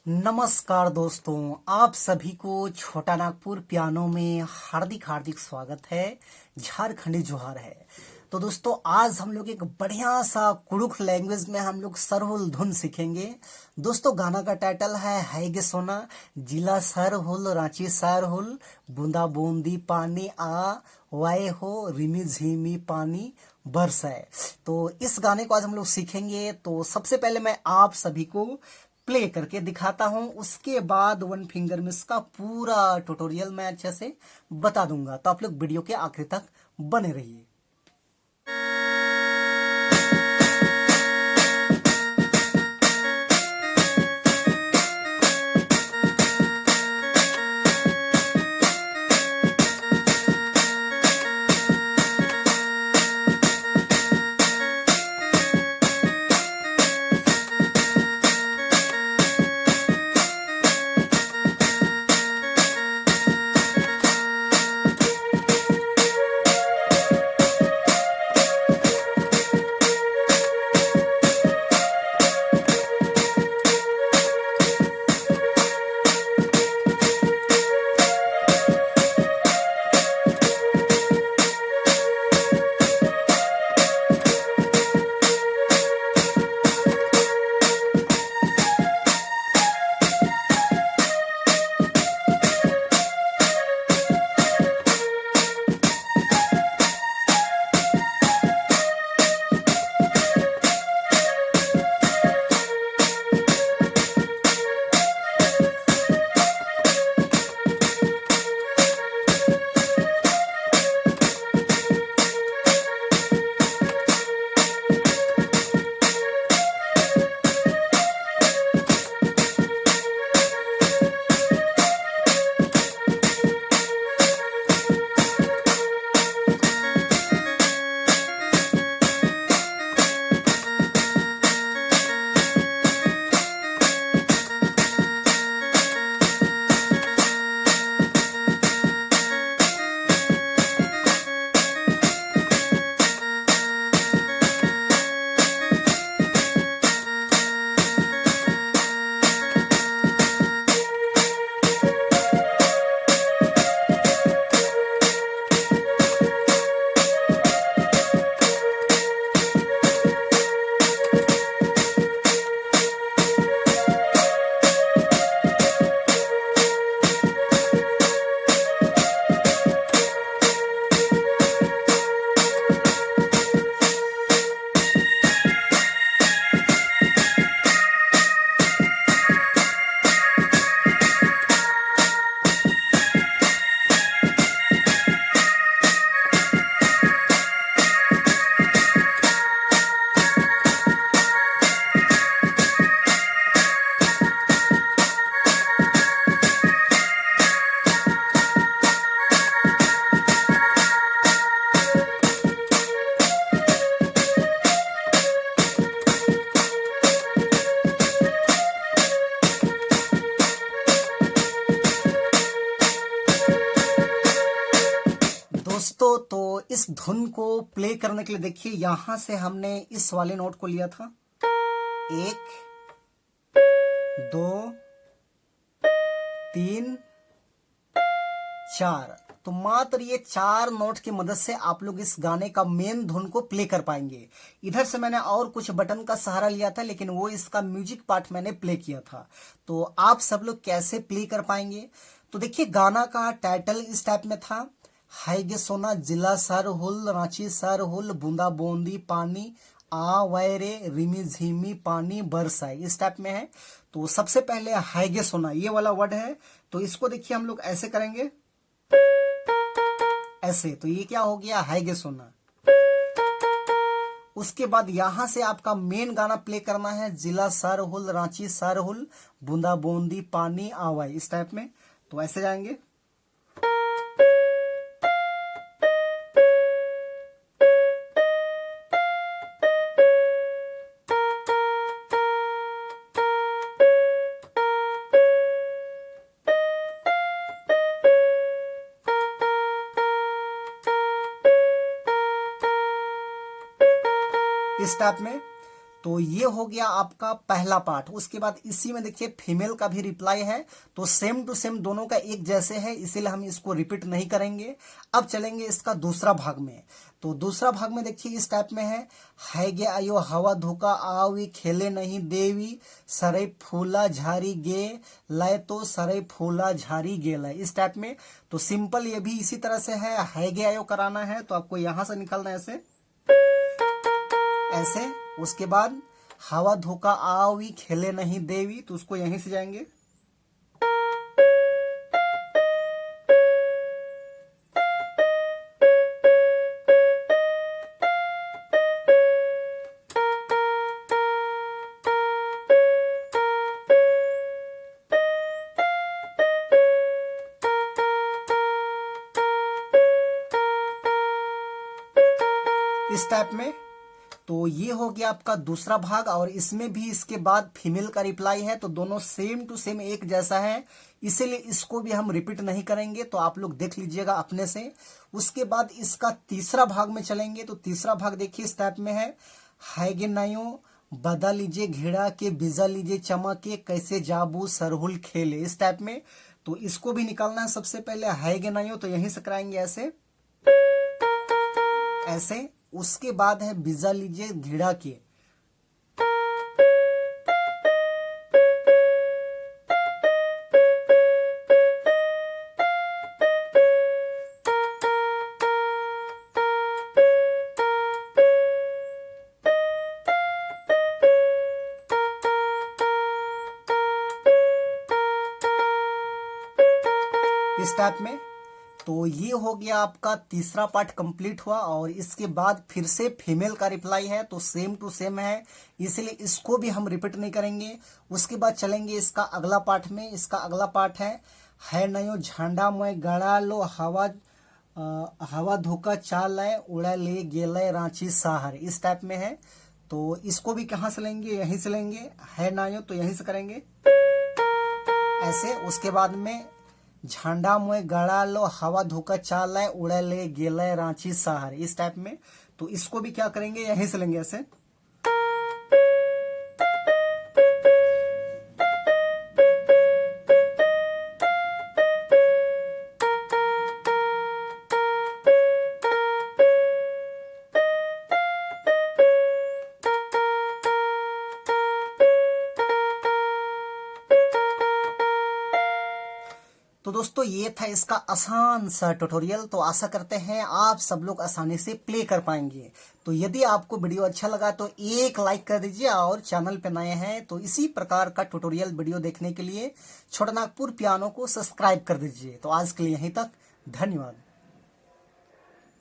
नमस्कार दोस्तों, आप सभी को छोटा नागपुर पियानो में हार्दिक हार्दिक स्वागत है। झारखंडी जोहार है। तो दोस्तों, आज हम लोग एक बढ़िया सा कुड़ुख लैंग्वेज में हम लोग सरहुल धुन सीखेंगे। दोस्तों, गाना का टाइटल है गे सोना, जिला सरहुल रांची सरहुल, बूंदा बूंदी पानी आ वाए हो, रिमी झिमी पानी बरसाए। तो इस गाने को आज हम लोग सीखेंगे। तो सबसे पहले मैं आप सभी को प्ले करके दिखाता हूं, उसके बाद वन फिंगर में इसका पूरा ट्यूटोरियल मैं अच्छे से बता दूंगा। तो आप लोग वीडियो के आखिर तक बने रहिए। दोस्तों, तो इस धुन को प्ले करने के लिए देखिए, यहां से हमने इस वाले नोट को लिया था। एक, दो, तीन, चार। तो मात्र ये चार नोट की मदद से आप लोग इस गाने का मेन धुन को प्ले कर पाएंगे। इधर से मैंने और कुछ बटन का सहारा लिया था, लेकिन वो इसका म्यूजिक पार्ट मैंने प्ले किया था। तो आप सब लोग कैसे प्ले कर पाएंगे? तो देखिए, गाना का टाइटल इस टाइप में था, हाय गे सोना, जिला सरहुल रांची सरहुल, बूंदा बूंदी पानी आ वैरे, रिमी झिमी पानी बरसाए, इस टाइप में है। तो सबसे पहले हाय गे सोना ये वाला वर्ड है, तो इसको देखिए हम लोग ऐसे करेंगे, ऐसे। तो ये क्या हो गया, हाय गे सोना। उसके बाद यहां से आपका मेन गाना प्ले करना है, जिला सरहुल रांची सरहुल, बूंदा बूंदी पानी आवाई, इस टाइप में। तो ऐसे जाएंगे। इस टाइप में। तो ये हो गया आपका पहला पार्ट। उसके बाद इसी में देखिए फीमेल का भी रिप्लाई है, तो सेम टू सेम दोनों का एक जैसे है, इसीलिए हम इसको रिपीट नहीं करेंगे। अब चलेंगे इसका दूसरा भाग में। तो दूसरा भाग में देखिए इस टाइप में है गे आयो हवा धोखा आवी खेले नहीं देवी सरई फूला झारी गे लय तो सरई फूला झारी गे लय, इस टाइप में। तो सिंपल ये भी इसी तरह से है गे आयो कराना है, तो आपको यहां से निकालना है ऐसे ऐसे। उसके बाद हवा धोखा आवी खेले नहीं देवी, तो उसको यहीं से जाएंगे। इस टाइप में। तो ये हो गया आपका दूसरा भाग, और इसमें भी इसके बाद फीमेल का रिप्लाई है, तो दोनों सेम टू सेम एक जैसा है, इसीलिए इसको भी हम रिपीट नहीं करेंगे। तो आप लोग देख लीजिएगा अपने से। उसके बाद इसका तीसरा भाग में चलेंगे। तो तीसरा भाग देखिए इस टाइप में है गे नायो बदा लीजिए घेड़ा के बिजा लीजिए चमके कैसे जाबू सरहुल खेले, इस टाइप में। तो इसको भी निकालना है। सबसे पहले है गे नायो, तो यहीं से कराएंगे ऐसे ऐसे। उसके बाद है बिजा लीजिए घिड़ा के, इस टाइप में। तो ये हो गया आपका तीसरा पार्ट कंप्लीट हुआ, और इसके बाद फिर से फीमेल का रिप्लाई है, तो सेम टू सेम है, इसलिए इसको भी हम रिपीट नहीं करेंगे। उसके बाद चलेंगे इसका अगला पार्ट में। इसका अगला पार्ट है नयो झंडा में गड़ा लो हवा धोखा चाल उड़ा ले गेलय रांची शहर, इस टाइप में है। तो इसको भी कहाँ से लेंगे, यहीं से लेंगे। है नायो, तो यहीं से करेंगे ऐसे। उसके बाद में झंडा मुए गड़ा लो हवा धोखा चाल उड़ा ले गेलय रांची शहर, इस टाइप में। तो इसको भी क्या करेंगे, यहीं से लेंगे ऐसे। तो दोस्तों ये था इसका आसान सा ट्यूटोरियल। तो आशा करते हैं आप सब लोग आसानी से प्ले कर पाएंगे। तो यदि आपको वीडियो अच्छा लगा तो एक लाइक कर दीजिए, और चैनल पे नए हैं तो इसी प्रकार का ट्यूटोरियल वीडियो देखने के लिए छोटा नागपुर पियानो को सब्सक्राइब कर दीजिए। तो आज के लिए यहीं तक, धन्यवाद।